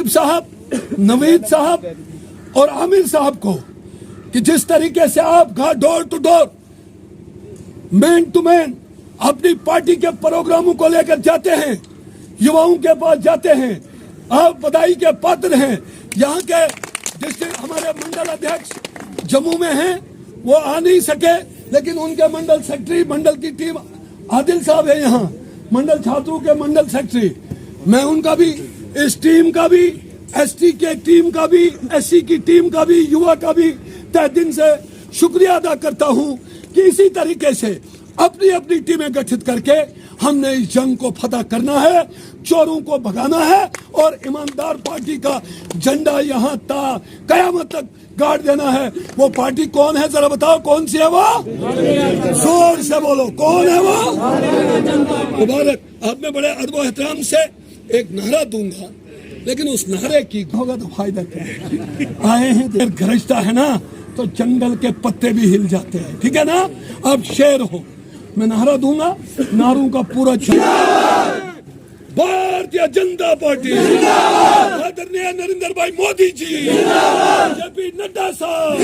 आसिफ साहब, नवीद साहब और आमिर साहब को कि जिस तरीके से आप door to door, man to man अपनी पार्टी के प्रोग्रामों को लेकर जाते हैं, युवाओं के पास जाते हैं, आप बधाई के पात्र हैं। यहाँ के डिस्ट्रिक्ट हमारे मंडल अध्यक्ष जम्मू में हैं, वो आ नहीं सके, लेकिन उनके मंडल सेक्रेटरी, मंडल की टीम, आदिल साहब है यहाँ, मंडल छात्रों के मंडल सेक्रेटरी, मैं उनका भी, इस टीम का भी, एसटी के टीम का भी, एससी की टीम का भी, युवा का भी तहे दिल से शुक्रिया अदा करता हूँ कि इसी तरीके से अपनी अपनी टीमें गठित करके हमने इस जंग को फतह करना है, चोरों को भगाना है और ईमानदार पार्टी का झंडा यहाँ ता कयामत तक गाड़ देना है। वो पार्टी कौन है, जरा बताओ कौन सी है वो? जोर से बोलो, कौन है वो? मुबारक। अब मैं बड़े अदब और एहतराम से एक नारा दूंगा, लेकिन उस नारे की होगा तो फायदा क्या है? आए हैं देर गरजता है ना, तो जंगल के पत्ते भी हिल जाते हैं, ठीक है ना? अब शेर हो, मैं नारा दूंगा, नारों का पूरा भारतीय जनता पार्टी, आदरणीय नरेंद्र भाई मोदी जी, जेपी नड्डा साहब,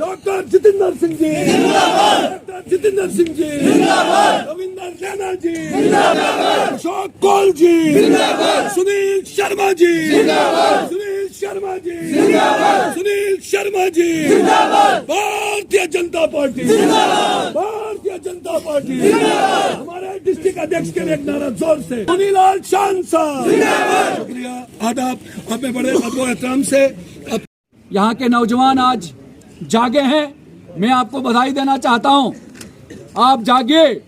डॉक्टर जितेंद्र सिंह जी, रविंदर रैना जी, अशोक कौल जी, सुनील शर्मा जी, भारतीय जनता पार्टी, भारतीय जनता पार्टी। हमारे डिस्ट्रिक्ट अध्यक्ष के लिए एक नारा जोर से, सुनीलाल शान साहब, शुक्रिया, आदाब। अब मैं बड़े अदब एहतराम से यहाँ के नौजवान आज जागे हैं, मैं आपको बधाई देना चाहता हूँ। आप जागिए,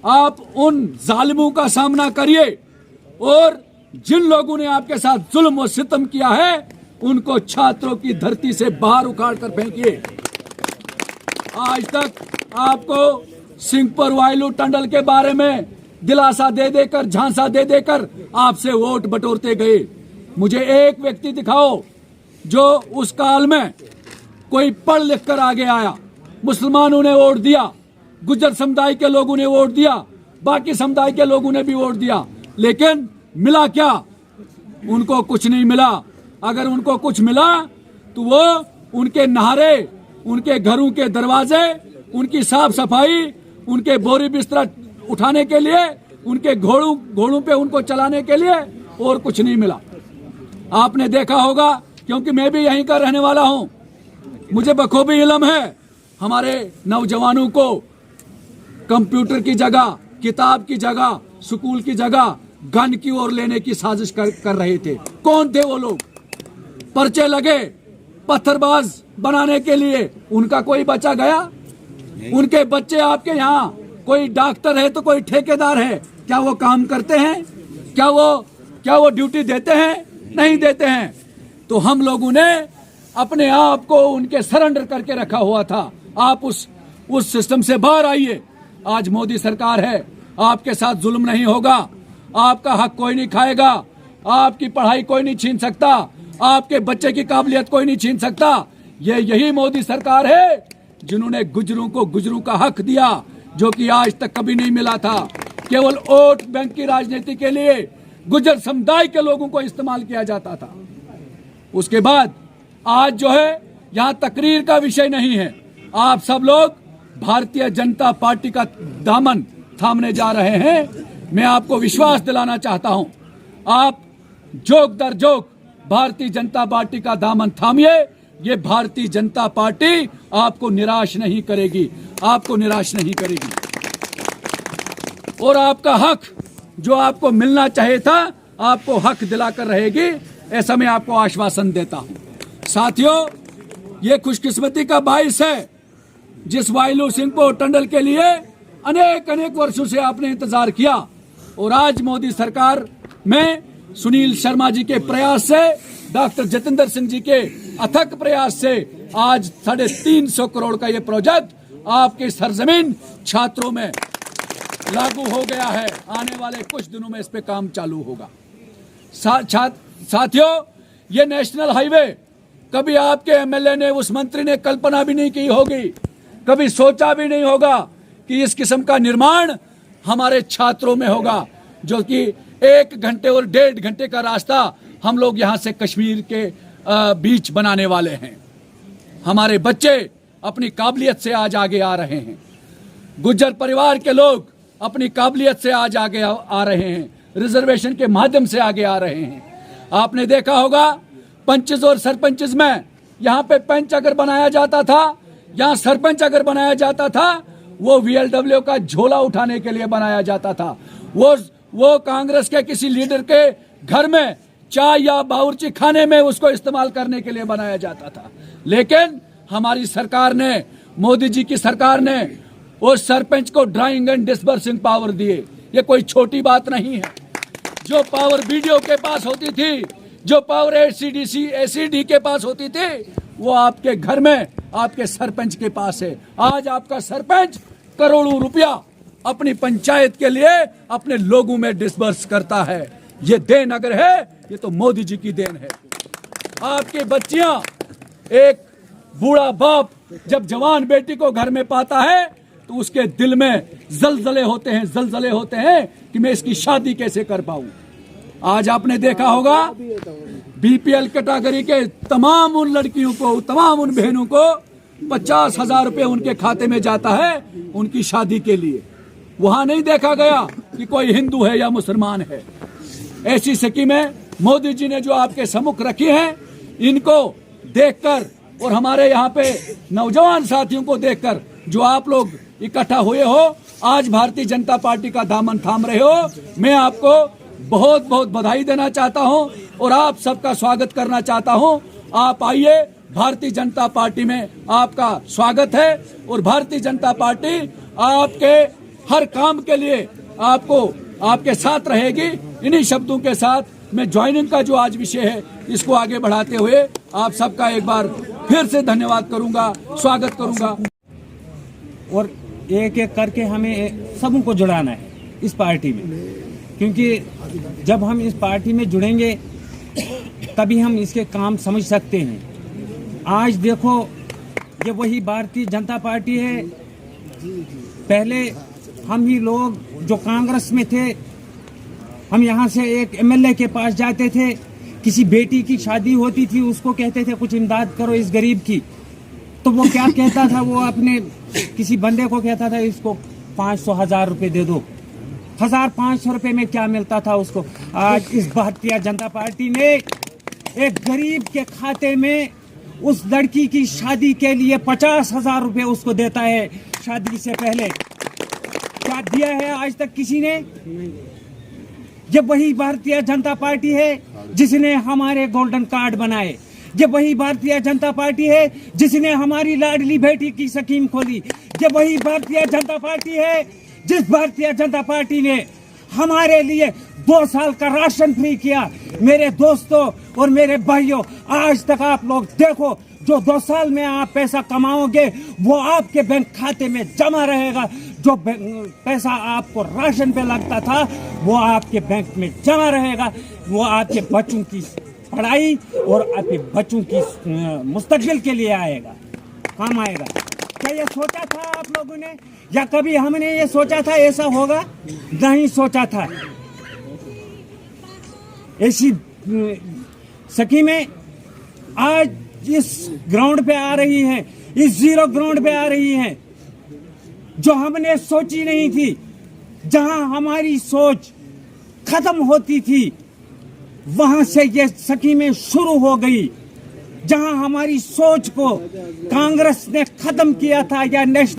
आप उन जालिमों का सामना करिए और जिन लोगों ने आपके साथ जुल्म और सितम किया है, उनको छात्रों की धरती से बाहर उखाड़ कर फेंकिए। आज तक आपको सिंहपुर वायलू टंडल के बारे में दिलासा दे देकर, झांसा दे देकर आपसे वोट बटोरते गए। मुझे एक व्यक्ति दिखाओ जो उस काल में कोई पढ़ लिख कर आगे आया। मुसलमानों ने वोट दिया, गुज्जर समुदाय के लोगों ने वोट दिया, बाकी समुदाय के लोगों ने भी वोट दिया, लेकिन मिला क्या? उनको कुछ नहीं मिला। अगर उनको कुछ मिला तो वो उनके नहरे, उनके घरों के दरवाजे, उनकी साफ सफाई, उनके बोरी बिस्तर उठाने के लिए, उनके घोड़ों पे उनको चलाने के लिए और कुछ नहीं मिला। आपने देखा होगा, क्योंकि मैं भी यहीं का रहने वाला हूं, मुझे बखूबी इल्म है। हमारे नौजवानों को कंप्यूटर की जगह, किताब की जगह, स्कूल की जगह गन की ओर लेने की साजिश कर रहे थे। कौन थे वो लोग? पर्चे लगे पत्थरबाज बनाने के लिए, उनका कोई बचा गया? उनके बच्चे आपके यहाँ, कोई डॉक्टर है तो कोई ठेकेदार है, क्या वो काम करते हैं? क्या वो ड्यूटी देते हैं? नहीं देते हैं। तो हम लोगों ने अपने आप को उनके सरेंडर करके रखा हुआ था। आप उस सिस्टम से बाहर आइए। आज मोदी सरकार है, आपके साथ जुल्म नहीं होगा, आपका हक कोई नहीं खाएगा, आपकी पढ़ाई कोई नहीं छीन सकता, आपके बच्चे की काबिलियत कोई नहीं छीन सकता। यही मोदी सरकार है जिन्होंने गुजरों को गुजरों का हक दिया, जो कि आज तक कभी नहीं मिला था। केवल वोट बैंक की राजनीति के लिए गुजर समुदाय के लोगों को इस्तेमाल किया जाता था। उसके बाद आज जो है, यहाँ तकरीर का विषय नहीं है, आप सब लोग भारतीय जनता पार्टी का दामन थामने जा रहे हैं। मैं आपको विश्वास दिलाना चाहता हूं, आप जोक दर जोक भारतीय जनता पार्टी का दामन थामिए। ये भारतीय जनता पार्टी आपको निराश नहीं करेगी, आपको निराश नहीं करेगी, और आपका हक जो आपको मिलना चाहिए था, आपको हक दिलाकर रहेगी, ऐसा मैं आपको आश्वासन देता हूं। साथियों, ये खुशकिस्मती का बाइस है जिस वायलू सिंहपुर टंडल के लिए अनेक वर्षों से आपने इंतजार किया, और आज मोदी सरकार में सुनील शर्मा जी के प्रयास से, डॉक्टर जितेंद्र सिंह जी के अथक प्रयास से आज 350 करोड़ का ये प्रोजेक्ट आपके सरजमीन छात्रों में लागू हो गया है। आने वाले कुछ दिनों में इस पे काम चालू होगा। साथियों, ये नेशनल हाईवे कभी आपके एमएलए ने, उस मंत्री ने कल्पना भी नहीं की होगी, कभी सोचा भी नहीं होगा कि इस किस्म का निर्माण हमारे छात्रों में होगा, जो कि 1 घंटे और 1.5 घंटे का रास्ता हम लोग यहाँ से कश्मीर के बीच बनाने वाले हैं। हमारे बच्चे अपनी काबिलियत से आज आगे आ रहे हैं। गुज्जर परिवार के लोग अपनी काबिलियत से आज आगे आ रहे हैं, रिजर्वेशन के माध्यम से आगे आ रहे हैं। आपने देखा होगा पंचेस और सरपंचेस में, यहाँ पे पंच अगर बनाया जाता था, यहाँ सरपंच अगर बनाया जाता था, वो VLW का झोला उठाने के लिए बनाया जाता था। वो कांग्रेस के किसी लीडर के घर में चाय या बावर्ची खाने में उसको इस्तेमाल करने के लिए बनाया जाता था। लेकिन हमारी सरकार ने, मोदी जी की सरकार ने उस सरपंच को ड्राइंग एंड डिस्बर्सिंग पावर दिए। ये कोई छोटी बात नहीं है। जो पावर BDO के पास होती थी, जो पावर ACD के पास होती थी, वो आपके घर में आपके सरपंच के पास है। आज आपका सरपंच करोड़ों रुपया अपनी पंचायत के लिए अपने लोगों में डिस्बर्स करता है। ये देन अगर है, ये तो मोदी जी की देन है। आपकी बच्चियां, एक बूढ़ा बाप जब जवान बेटी को घर में पाता है तो उसके दिल में जलजले होते हैं कि मैं इसकी शादी कैसे कर पाऊं। आज आपने देखा होगा BPL कैटेगरी के तमाम उन लड़कियों को, तमाम उन बहनों को 50,000 रुपए उनके खाते में जाता है उनकी शादी के लिए। वहां नहीं देखा गया कि कोई हिंदू है या मुसलमान है। ऐसी स्कीमें मोदी जी ने जो आपके सम्मुख रखी हैं, इनको देखकर और हमारे यहाँ पे नौजवान साथियों को देखकर जो आप लोग इकट्ठा हुए हो, आज भारतीय जनता पार्टी का दामन थाम रहे हो, मैं आपको बहुत बहुत बधाई देना चाहता हूं और आप सबका स्वागत करना चाहता हूं। आप आइए, भारतीय जनता पार्टी में आपका स्वागत है और भारतीय जनता पार्टी आपके हर काम के लिए आपको आपके साथ रहेगी। इन्हीं शब्दों के साथ मैं ज्वाइनिंग का जो आज विषय है, इसको आगे बढ़ाते हुए आप सबका एक बार फिर से धन्यवाद करूंगा, स्वागत करूंगा। और एक एक करके हमें सबको जुड़ाना है इस पार्टी में, क्योंकि जब हम इस पार्टी में जुड़ेंगे तभी हम इसके काम समझ सकते हैं। आज देखो, ये वही भारतीय जनता पार्टी है। पहले हम ही लोग जो कांग्रेस में थे, हम यहाँ से एक MLA के पास जाते थे, किसी बेटी की शादी होती थी, उसको कहते थे कुछ इमदाद करो इस गरीब की, तो वो क्या कहता था, वो अपने किसी बंदे को कहता था इसको 500,000 रुपए दे दो। 1,500 रुपए में क्या मिलता था उसको। आज इस भारतीय जनता पार्टी ने एक गरीब के खाते में उस लड़की की शादी के लिए 50,000 रुपए उसको देता है शादी से पहले। क्या दिया है आज तक किसी ने? ये वही भारतीय जनता पार्टी है जिसने हमारे गोल्डन कार्ड बनाए। ये वही भारतीय जनता पार्टी है जिसने हमारी लाडली बेटी की स्कीम खोली। ये वही भारतीय जनता पार्टी है जिस भारतीय जनता पार्टी ने हमारे लिए 2 साल का राशन फ्री किया। मेरे दोस्तों और मेरे भाइयों, आज तक आप लोग देखो, जो 2 साल में आप पैसा कमाओगे वो आपके बैंक खाते में जमा रहेगा। जो पैसा आपको राशन पे लगता था वो आपके बैंक में जमा रहेगा। वो आपके बच्चों की पढ़ाई और आपके बच्चों की मुस्तकबिल के लिए आएगा, काम आएगा। क्या ये सोचा था आप लोगों ने, या कभी हमने ये सोचा था ऐसा होगा? नहीं सोचा था। ऐसी स्कीमें आज इस ग्राउंड पे आ रही हैं, इस जीरो ग्राउंड पे आ रही हैं, जो हमने सोची नहीं थी। जहां हमारी सोच खत्म होती थी वहां से ये स्कीमें शुरू हो गई। जहां हमारी सोच को कांग्रेस ने खत्म किया था या नेशनल